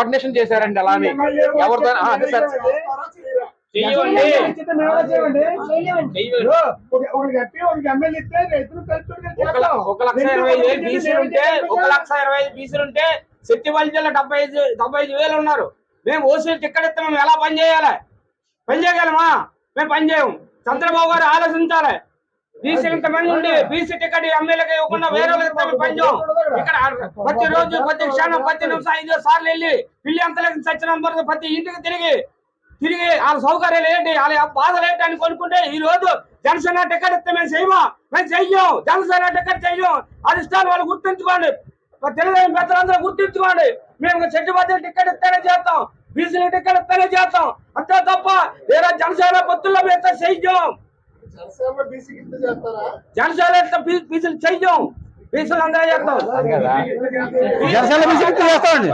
Coordination చేశారండి అలా అని ఎవరితో అదే సార్ ఒక 1,20,000 బీసీలుంటే శక్తివల్ జిల్లా 75,000 ఉన్నారు. మేము ఓసీ టికెట్ ఇస్తే మేము ఎలా పని చేయాలి? పని చేయగలమా? మేము పని చేయము. చంద్రబాబు గారు ఆలోచించాలి. బీసీలు ఇంతమంది ఉండి బీసీ టికెట్ ఎమ్మెల్యేకి ఇవ్వకుండా వేరే వాళ్ళకి పని చేయం. ఇక్కడ ప్రతి రోజు ప్రతి క్షణం ప్రతి నిమిషం 5 సార్లు వెళ్ళి పిల్లి అంతలేక సత్యనంబర్ ప్రతి ఇంటికి తిరిగి వాళ్ళ సౌకర్యాలు ఏంటి, వాళ్ళ బాధలు ఏంటి అని కొనుక్కుంటే ఈ రోజు జనసేన టికెట్ ఇస్తే మేము చెయ్యమా? మేము చెయ్యం. జనసేన టికెట్ చెయ్యం. అధిష్టానం వాళ్ళు గుర్తుంచుకోండి. తెలుగుదేశం పెద్దలందరూ గుర్తుంచుకోండి. మేము చెట్టుబద్ద టికెట్ ఇస్తేనే చేస్తాం, బీసీల టికెట్ ఇస్తేనే చేస్తాం. అంతే తప్ప వేరే జనసేన పొత్తుల్లో మేము చెయ్యం. జనసేన బీసీలు చెయ్యం. బీసీలు అందరూ చేస్తాం. జనసేన బీసీ చేస్తామండి.